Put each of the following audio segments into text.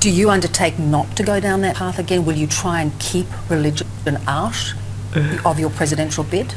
Do you undertake not to go down that path again? Will you try and keep religion out of your presidential bid?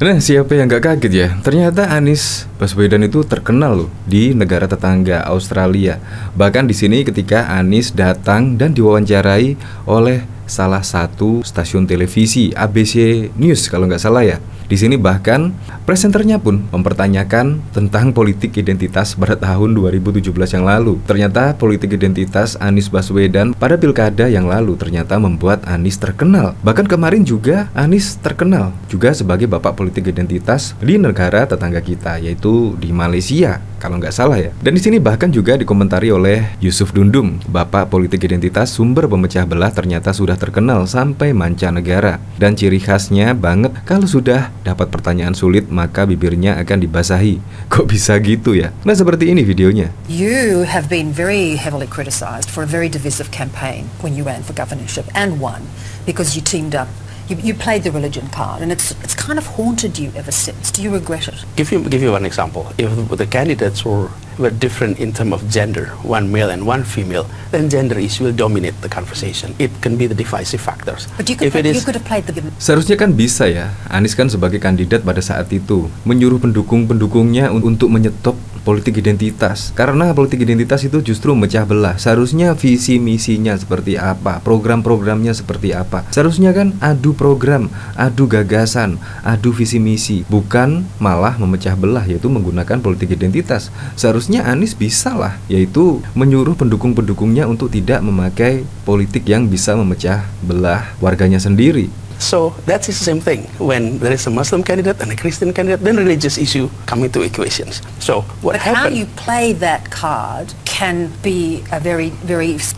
Nah, siapa yang gak kaget ya? Ternyata Anies Baswedan itu terkenal loh di negara tetangga Australia. Bahkan di sini ketika Anies datang dan diwawancarai oleh salah satu stasiun televisi, ABC News kalau nggak salah ya. Di sini bahkan presenternya pun mempertanyakan tentang politik identitas pada tahun 2017 yang lalu. Ternyata politik identitas Anies Baswedan pada pilkada yang lalu ternyata membuat Anies terkenal. Bahkan kemarin juga Anies terkenal juga sebagai bapak politik identitas di negara tetangga kita, yaitu di Malaysia kalau nggak salah ya. Dan di sini bahkan juga dikomentari oleh Yusuf Dundung, bapak politik identitas sumber pemecah belah ternyata sudah terkenal sampai mancanegara. Dan ciri khasnya banget kalau sudah dapat pertanyaan sulit maka bibirnya akan dibasahi. Kok bisa gitu ya? Nah, seperti ini videonya. You have been very heavily criticised for a very divisive campaign when you ran for governorship and won because you teamed up. You played the religion card, and it's kind of haunted you ever since. Do you regret it? Give you one example. If the candidates were different in terms of gender, one male and one female, then gender issue will dominate the conversation. It can be the divisive factors. But you could have played the... Seharusnya kan bisa ya, Anies kan sebagai kandidat pada saat itu menyuruh pendukung-pendukungnya untuk menyetop politik identitas. Karena politik identitas itu justru memecah belah. Seharusnya visi misinya seperti apa, program-programnya seperti apa. Seharusnya kan adu program, adu gagasan, adu visi misi, bukan malah memecah belah, yaitu menggunakan politik identitas. Seharusnya Anies bisa lah, yaitu menyuruh pendukung-pendukungnya untuk tidak memakai politik yang bisa memecah belah warganya sendiri. So that's the same thing. When there is a Muslim candidate and a Christian candidate, then religious issue come into equations. So what happened? How you play that card can be a very.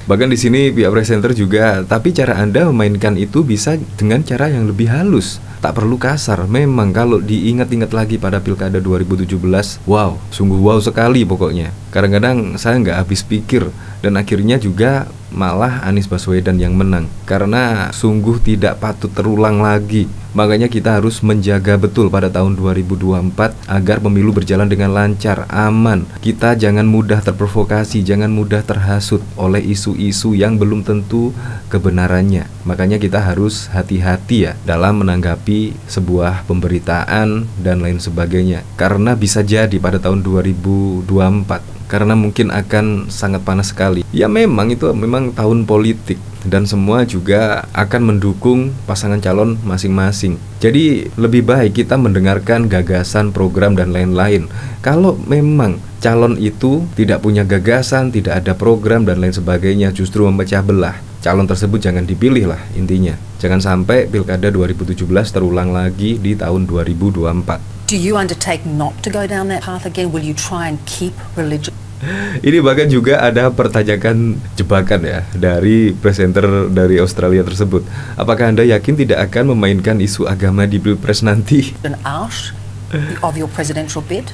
Bahkan di sini pihak presenter juga, tapi cara Anda memainkan itu bisa dengan cara yang lebih halus. Tak perlu kasar. Memang kalau diingat-ingat lagi pada pilkada 2017, wow, sungguh wow sekali pokoknya. Kadang-kadang saya nggak habis pikir, dan akhirnya juga malah Anies Baswedan yang menang. Karena sungguh tidak patut terulang lagi. Makanya kita harus menjaga betul pada tahun 2024 agar pemilu berjalan dengan lancar, aman. Kita jangan mudah terprovokasi, jangan mudah terhasut oleh isu-isu yang belum tentu kebenarannya. Makanya kita harus hati-hati ya dalam menanggapi sebuah pemberitaan dan lain sebagainya. Karena bisa jadi pada tahun 2024 karena mungkin akan sangat panas sekali. Ya memang itu memang tahun politik dan semua juga akan mendukung pasangan calon masing-masing. Jadi lebih baik kita mendengarkan gagasan, program dan lain-lain. Kalau memang calon itu tidak punya gagasan, tidak ada program dan lain sebagainya, justru memecah belah, calon tersebut jangan dipilih lah intinya. Jangan sampai pilkada 2017 terulang lagi di tahun 2024. Do you undertake not to go down that path again? Will you try and keep religion? Ini bahkan juga ada pertanyaan jebakan ya dari presenter dari Australia tersebut. Apakah Anda yakin tidak akan memainkan isu agama di Pilpres nanti? Out of your presidential bid?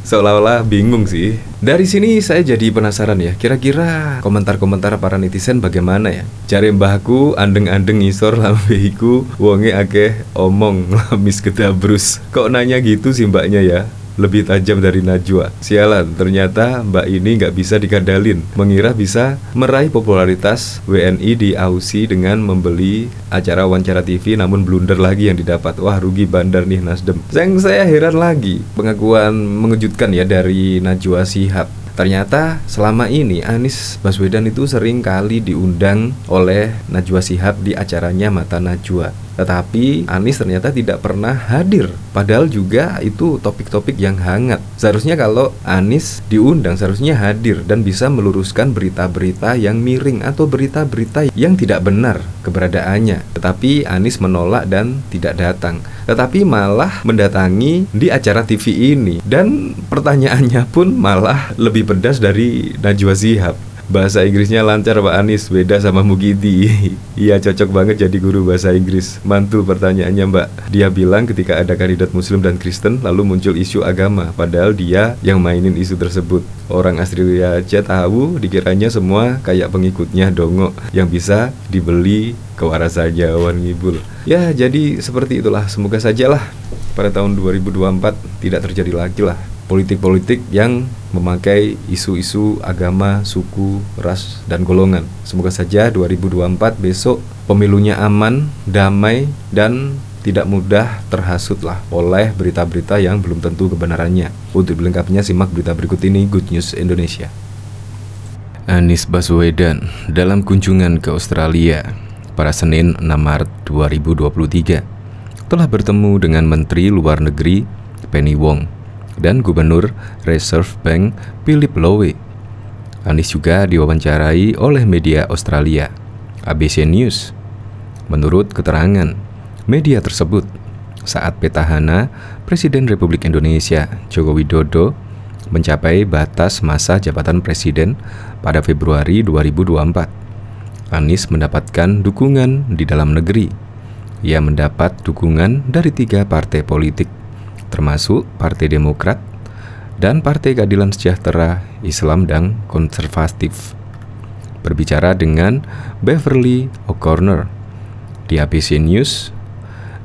Seolah-olah bingung sih. Dari sini saya jadi penasaran ya, kira-kira komentar-komentar para netizen bagaimana ya? Jare mbahku andeng-andeng ngisor lambehiku wonge akeh omong lamis kedabrus. Kok nanya gitu sih mbaknya ya? Lebih tajam dari Najwa. Sialan, ternyata mbak ini nggak bisa dikadalin. Mengira bisa meraih popularitas WNI di Aussie dengan membeli acara wawancara TV, namun blunder lagi yang didapat. Wah, rugi bandar nih Nasdem. Yang saya heran lagi, pengakuan mengejutkan ya dari Najwa Shihab. Ternyata selama ini Anies Baswedan itu sering kali diundang oleh Najwa Shihab di acaranya Mata Najwa. Tetapi Anies ternyata tidak pernah hadir. Padahal juga itu topik-topik yang hangat. Seharusnya kalau Anies diundang seharusnya hadir dan bisa meluruskan berita-berita yang miring atau berita-berita yang tidak benar keberadaannya. Tetapi Anies menolak dan tidak datang. Tetapi malah mendatangi di acara TV ini. Dan pertanyaannya pun malah lebih pedas dari Najwa Shihab. Bahasa Inggrisnya lancar Pak Anies, beda sama Mukidi. Iya, cocok banget jadi guru bahasa Inggris. Mantul pertanyaannya Mbak. Dia bilang ketika ada kandidat Muslim dan Kristen lalu muncul isu agama, padahal dia yang mainin isu tersebut. Orang Australia aja tahu, dikiranya semua kayak pengikutnya dongok yang bisa dibeli kewarasannya Wan Ngibul. Ya, jadi seperti itulah. Semoga sajalah pada tahun 2024 tidak terjadi lagi lah politik-politik yang memakai isu-isu agama, suku, ras, dan golongan. Semoga saja 2024 besok pemilunya aman, damai, dan tidak mudah terhasut lah oleh berita-berita yang belum tentu kebenarannya. Untuk lengkapnya simak berita berikut ini, Good News Indonesia. Anies Baswedan dalam kunjungan ke Australia pada Senin 6 Maret 2023 telah bertemu dengan Menteri Luar Negeri Penny Wong dan Gubernur Reserve Bank Philip Lowe. Anies juga diwawancarai oleh media Australia, ABC News. Menurut keterangan media tersebut, saat petahana Presiden Republik Indonesia Joko Widodo mencapai batas masa jabatan presiden pada Februari 2024, Anies mendapatkan dukungan di dalam negeri. Ia mendapat dukungan dari 3 partai politik, termasuk Partai Demokrat dan Partai Keadilan Sejahtera, Islam dan Konservatif. Berbicara dengan Beverly O'Connor di ABC News,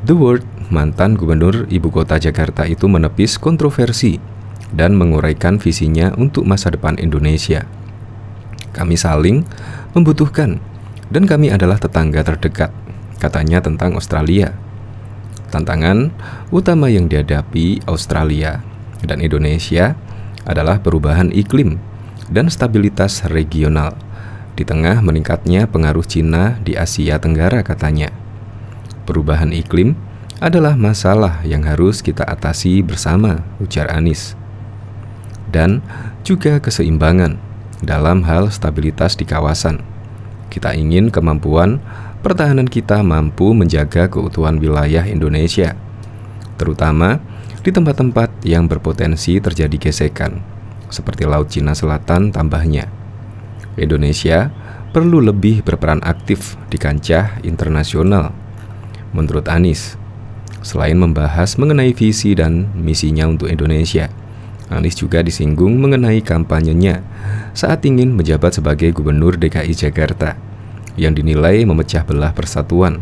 The Word, mantan gubernur ibu kota Jakarta itu menepis kontroversi dan menguraikan visinya untuk masa depan Indonesia. Kami saling membutuhkan dan kami adalah tetangga terdekat, katanya tentang Australia. Tantangan utama yang dihadapi Australia dan Indonesia adalah perubahan iklim dan stabilitas regional di tengah meningkatnya pengaruh Cina di Asia Tenggara, katanya. Perubahan iklim adalah masalah yang harus kita atasi bersama, ujar Anies. Dan juga keseimbangan dalam hal stabilitas di kawasan. Kita ingin kemampuan pertahanan kita mampu menjaga keutuhan wilayah Indonesia, terutama di tempat-tempat yang berpotensi terjadi gesekan, seperti Laut Cina Selatan, tambahnya. Indonesia perlu lebih berperan aktif di kancah internasional, menurut Anies. Selain membahas mengenai visi dan misinya untuk Indonesia, Anies juga disinggung mengenai kampanyenya saat ingin menjabat sebagai Gubernur DKI Jakarta, yang dinilai memecah belah persatuan.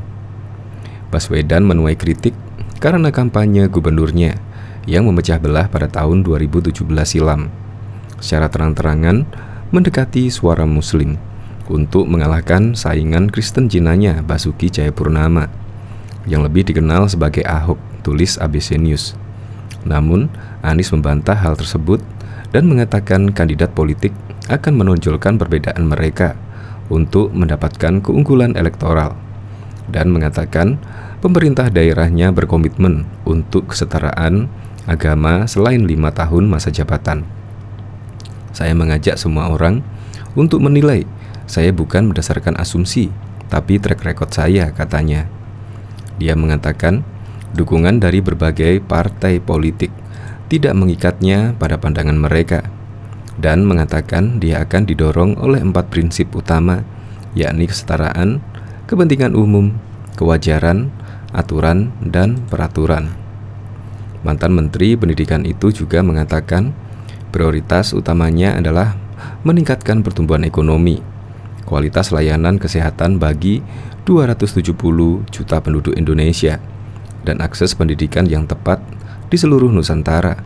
Baswedan menuai kritik karena kampanye gubernurnya yang memecah belah pada tahun 2017 silam, secara terang-terangan mendekati suara Muslim untuk mengalahkan saingan Kristen Cinanya Basuki Cahayapurnama, yang lebih dikenal sebagai Ahok, tulis ABC News. Namun, Anies membantah hal tersebut dan mengatakan kandidat politik akan menonjolkan perbedaan mereka untuk mendapatkan keunggulan elektoral, dan mengatakan pemerintah daerahnya berkomitmen untuk kesetaraan agama selain 5 tahun masa jabatan. Saya mengajak semua orang untuk menilai. Saya bukan berdasarkan asumsi, tapi track record saya, katanya. Dia mengatakan dukungan dari berbagai partai politik tidak mengikatnya pada pandangan mereka, dan mengatakan dia akan didorong oleh 4 prinsip utama, yakni kesetaraan, kepentingan umum, kewajaran, aturan, dan peraturan. Mantan Menteri Pendidikan itu juga mengatakan prioritas utamanya adalah meningkatkan pertumbuhan ekonomi, kualitas layanan kesehatan bagi 270 juta penduduk Indonesia, dan akses pendidikan yang tepat di seluruh Nusantara,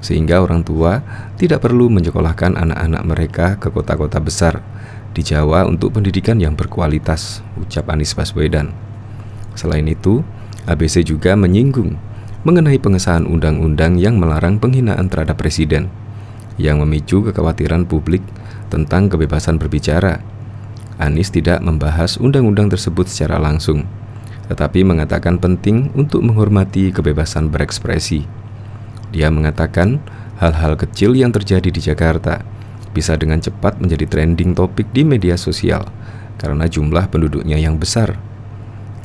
sehingga orang tua tidak perlu menyekolahkan anak-anak mereka ke kota-kota besar di Jawa untuk pendidikan yang berkualitas, ucap Anies Baswedan. Selain itu, ABC juga menyinggung mengenai pengesahan undang-undang yang melarang penghinaan terhadap presiden, yang memicu kekhawatiran publik tentang kebebasan berbicara. Anies tidak membahas undang-undang tersebut secara langsung, tetapi mengatakan penting untuk menghormati kebebasan berekspresi. Dia mengatakan hal-hal kecil yang terjadi di Jakarta bisa dengan cepat menjadi trending topik di media sosial karena jumlah penduduknya yang besar.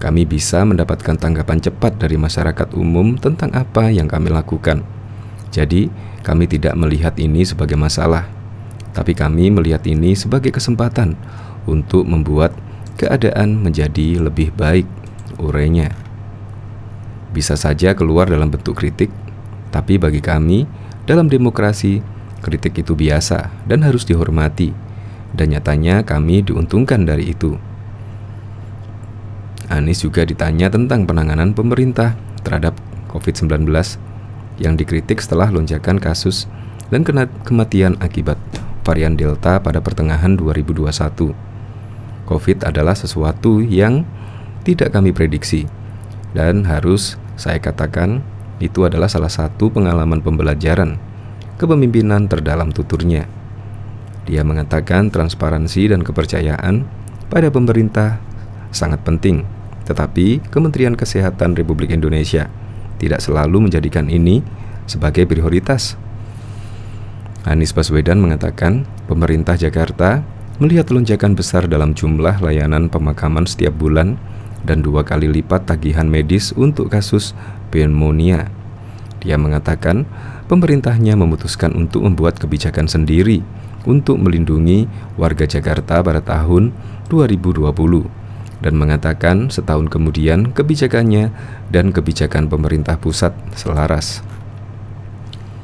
Kami bisa mendapatkan tanggapan cepat dari masyarakat umum tentang apa yang kami lakukan. Jadi, kami tidak melihat ini sebagai masalah. Tapi kami melihat ini sebagai kesempatan untuk membuat keadaan menjadi lebih baik, urainya. Bisa saja keluar dalam bentuk kritik, tapi bagi kami, dalam demokrasi, kritik itu biasa dan harus dihormati, dan nyatanya kami diuntungkan dari itu. Anies juga ditanya tentang penanganan pemerintah terhadap COVID-19 yang dikritik setelah lonjakan kasus dan kematian akibat varian Delta pada pertengahan 2021. COVID adalah sesuatu yang tidak kami prediksi, dan harus saya katakan itu adalah salah satu pengalaman pembelajaran kepemimpinan terdalam tuturnya. Dia mengatakan transparansi dan kepercayaan pada pemerintah sangat penting, tetapi Kementerian Kesehatan Republik Indonesia tidak selalu menjadikan ini sebagai prioritas. Anies Baswedan mengatakan pemerintah Jakarta melihat lonjakan besar dalam jumlah layanan pemakaman setiap bulan dan 2 kali lipat tagihan medis untuk kasus pneumonia. Dia mengatakan pemerintahnya memutuskan untuk membuat kebijakan sendiri untuk melindungi warga Jakarta pada tahun 2020 dan mengatakan setahun kemudian kebijakannya dan kebijakan pemerintah pusat selaras.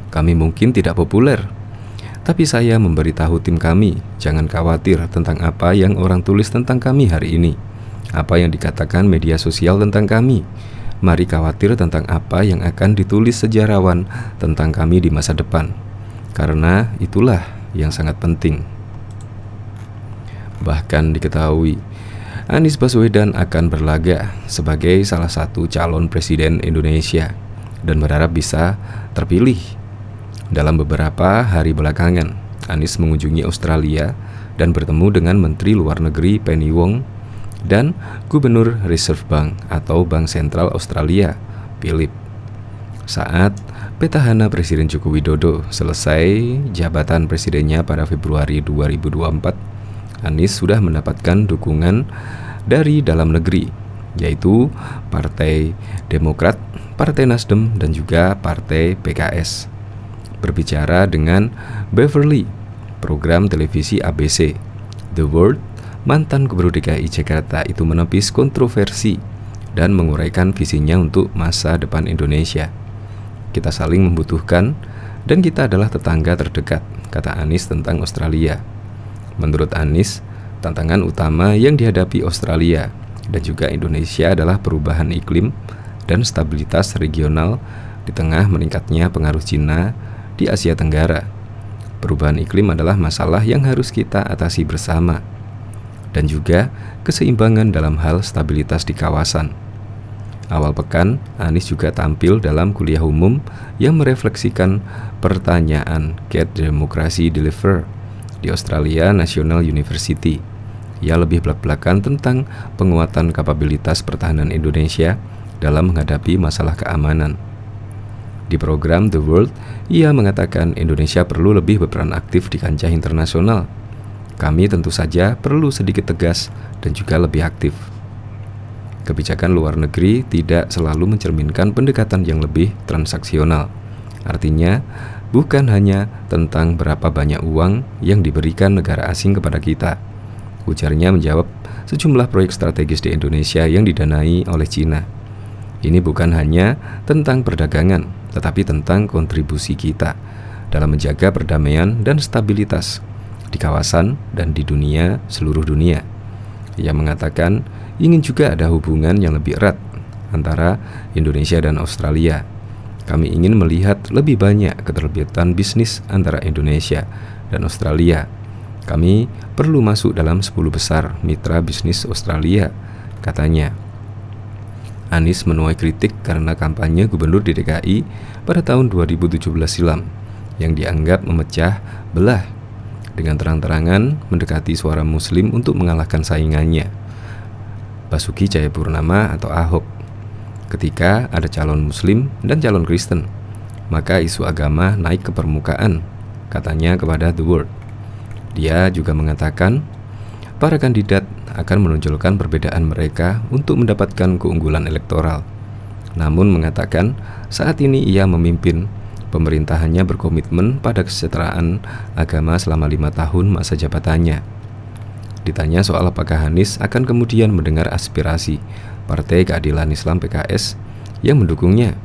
Kami mungkin tidak populer, tapi saya memberitahu tim kami, jangan khawatir tentang apa yang orang tulis tentang kami hari ini, apa yang dikatakan media sosial tentang kami. Mari khawatir tentang apa yang akan ditulis sejarawan tentang kami di masa depan, karena itulah yang sangat penting. Bahkan diketahui, Anies Baswedan akan berlaga sebagai salah satu calon presiden Indonesia dan berharap bisa terpilih. Dalam beberapa hari belakangan, Anies mengunjungi Australia dan bertemu dengan Menteri Luar Negeri Penny Wong dan Gubernur Reserve Bank atau Bank Sentral Australia, Philip. Saat petahana Presiden Joko Widodo selesai jabatan presidennya pada Februari 2024, Anies sudah mendapatkan dukungan dari dalam negeri, yaitu Partai Demokrat, Partai Nasdem, dan juga Partai PKS. Berbicara dengan Beverly, program televisi ABC, The World, mantan Gubernur DKI Jakarta itu menepis kontroversi dan menguraikan visinya untuk masa depan Indonesia. Kita saling membutuhkan dan kita adalah tetangga terdekat, kata Anies tentang Australia. Menurut Anies, tantangan utama yang dihadapi Australia dan juga Indonesia adalah perubahan iklim dan stabilitas regional di tengah meningkatnya pengaruh Cina di Asia Tenggara. Perubahan iklim adalah masalah yang harus kita atasi bersama, dan juga keseimbangan dalam hal stabilitas di kawasan. Awal pekan, Anies juga tampil dalam kuliah umum yang merefleksikan pertanyaan Get Democracy Deliver di Australia National University. Ia lebih belak-belakan tentang penguatan kapabilitas pertahanan Indonesia dalam menghadapi masalah keamanan. Di program The World, ia mengatakan Indonesia perlu lebih berperan aktif di kancah internasional. Kami tentu saja perlu sedikit tegas dan juga lebih aktif. Kebijakan luar negeri tidak selalu mencerminkan pendekatan yang lebih transaksional. Artinya, bukan hanya tentang berapa banyak uang yang diberikan negara asing kepada kita, ujarnya menjawab sejumlah proyek strategis di Indonesia yang didanai oleh Cina. Ini bukan hanya tentang perdagangan, tetapi tentang kontribusi kita dalam menjaga perdamaian dan stabilitas di kawasan dan di dunia, seluruh dunia. Ia mengatakan ingin juga ada hubungan yang lebih erat antara Indonesia dan Australia. Kami ingin melihat lebih banyak keterlibatan bisnis antara Indonesia dan Australia. Kami perlu masuk dalam 10 besar mitra bisnis Australia, katanya. Anies menuai kritik karena kampanye gubernur di DKI pada tahun 2017 silam yang dianggap memecah belah dengan terang-terangan mendekati suara Muslim untuk mengalahkan saingannya, Basuki Cahayapurnama atau Ahok. Ketika ada calon Muslim dan calon Kristen, maka isu agama naik ke permukaan, katanya kepada The World. Dia juga mengatakan para kandidat akan menonjolkan perbedaan mereka untuk mendapatkan keunggulan elektoral. Namun mengatakan saat ini ia memimpin pemerintahannya berkomitmen pada kesejahteraan agama selama 5 tahun masa jabatannya. Ditanya soal apakah Anies akan kemudian mendengar aspirasi Partai Keadilan Islam PKS yang mendukungnya,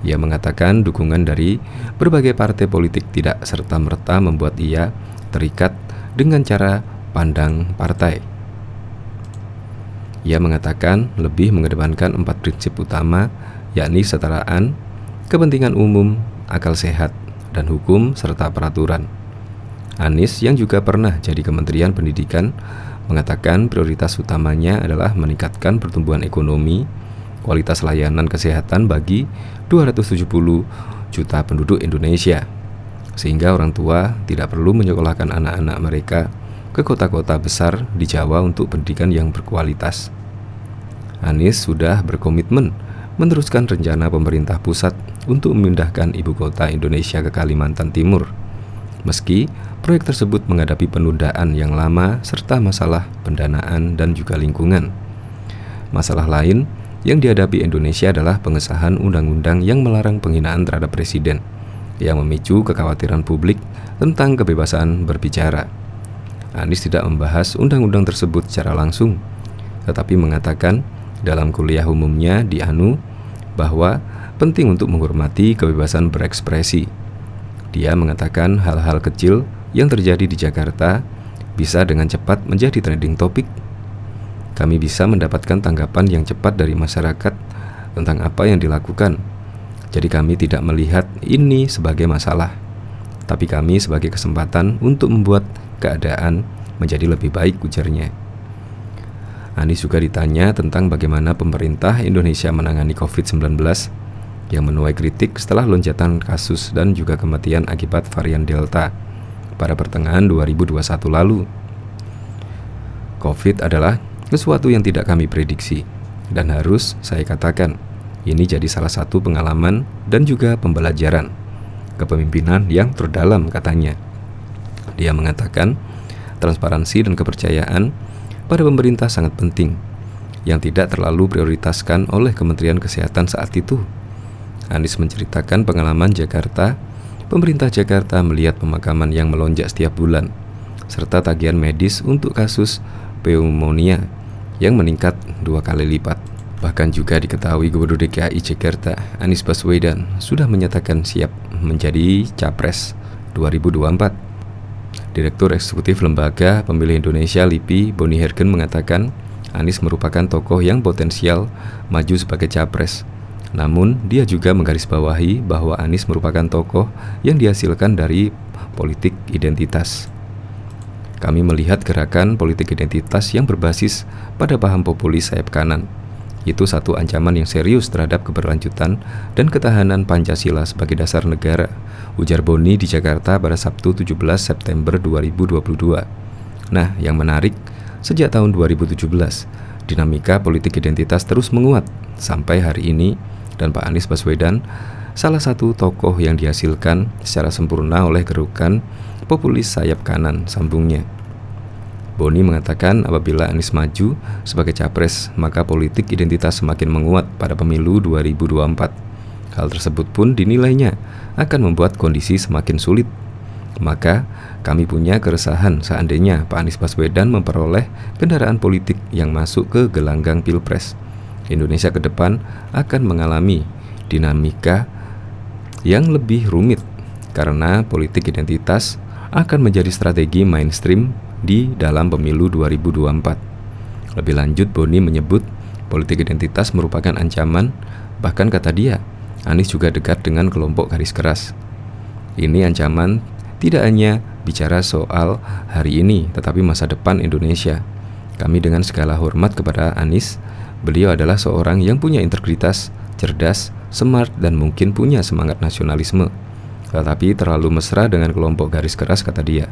ia mengatakan dukungan dari berbagai partai politik tidak serta-merta membuat ia terikat dengan cara pandang partai. Ia mengatakan lebih mengedepankan 4 prinsip utama, yakni kesetaraan, kepentingan umum, akal sehat, dan hukum serta peraturan. Anies yang juga pernah jadi Kementerian Pendidikan mengatakan prioritas utamanya adalah meningkatkan pertumbuhan ekonomi, kualitas layanan kesehatan bagi 270 juta penduduk Indonesia, sehingga orang tua tidak perlu menyekolahkan anak-anak mereka ke kota-kota besar di Jawa untuk pendidikan yang berkualitas. Anies sudah berkomitmen meneruskan rencana pemerintah pusat untuk memindahkan ibu kota Indonesia ke Kalimantan Timur, meski proyek tersebut menghadapi penundaan yang lama serta masalah pendanaan dan juga lingkungan. Masalah lain yang dihadapi Indonesia adalah pengesahan undang-undang yang melarang penghinaan terhadap presiden, yang memicu kekhawatiran publik tentang kebebasan berbicara. Anies tidak membahas undang-undang tersebut secara langsung, tetapi mengatakan dalam kuliah umumnya di ANU bahwa penting untuk menghormati kebebasan berekspresi. Dia mengatakan hal-hal kecil yang terjadi di Jakarta bisa dengan cepat menjadi trending topik. Kami bisa mendapatkan tanggapan yang cepat dari masyarakat tentang apa yang dilakukan. Jadi kami tidak melihat ini sebagai masalah, tapi kami sebagai kesempatan untuk membuat keadaan menjadi lebih baik, ujarnya. Anies juga ditanya tentang bagaimana pemerintah Indonesia menangani COVID-19 yang menuai kritik setelah lonjakan kasus dan juga kematian akibat varian Delta pada pertengahan 2021 lalu. COVID adalah sesuatu yang tidak kami prediksi, dan harus saya katakan, ini jadi salah satu pengalaman dan juga pembelajaran kepemimpinan yang terdalam, katanya. Dia mengatakan transparansi dan kepercayaan pada pemerintah sangat penting, yang tidak terlalu prioritaskan oleh Kementerian Kesehatan saat itu. Anies menceritakan pengalaman Jakarta. Pemerintah Jakarta melihat pemakaman yang melonjak setiap bulan, serta tagihan medis untuk kasus pneumonia yang meningkat 2 kali lipat. Bahkan juga diketahui Gubernur DKI Jakarta, Anies Baswedan, sudah menyatakan siap menjadi Capres 2024. Direktur Eksekutif Lembaga Pemilih Indonesia LIPI, Boni Hergen, mengatakan Anies merupakan tokoh yang potensial maju sebagai Capres. Namun, dia juga menggarisbawahi bahwa Anies merupakan tokoh yang dihasilkan dari politik identitas. Kami melihat gerakan politik identitas yang berbasis pada paham populis sayap kanan. Itu satu ancaman yang serius terhadap keberlanjutan dan ketahanan Pancasila sebagai dasar negara, ujar Boni di Jakarta pada Sabtu 17 September 2022. Nah, yang menarik, sejak tahun 2017, dinamika politik identitas terus menguat sampai hari ini, dan Pak Anies Baswedan salah satu tokoh yang dihasilkan secara sempurna oleh gerukan populis sayap kanan, sambungnya. Boni mengatakan apabila Anies maju sebagai capres, maka politik identitas semakin menguat pada pemilu 2024. Hal tersebut pun dinilainya akan membuat kondisi semakin sulit. Maka kami punya keresahan seandainya Pak Anies Baswedan memperoleh kendaraan politik yang masuk ke gelanggang Pilpres. Indonesia ke depan akan mengalami dinamika yang lebih rumit karena politik identitas akan menjadi strategi mainstream di dalam pemilu 2024. Lebih lanjut, Boni menyebut politik identitas merupakan ancaman, bahkan kata dia, Anies juga dekat dengan kelompok garis keras. Ini ancaman tidak hanya bicara soal hari ini, tetapi masa depan Indonesia. Kami dengan segala hormat kepada Anies, beliau adalah seorang yang punya integritas, cerdas, smart, dan mungkin punya semangat nasionalisme. Tetapi terlalu mesra dengan kelompok garis keras, kata dia.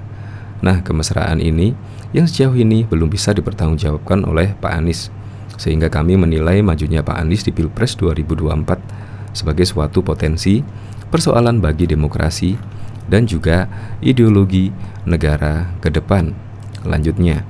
Nah, kemesraan ini yang sejauh ini belum bisa dipertanggungjawabkan oleh Pak Anies, sehingga kami menilai majunya Pak Anies di Pilpres 2024 sebagai suatu potensi persoalan bagi demokrasi dan juga ideologi negara ke depan. Lanjutnya,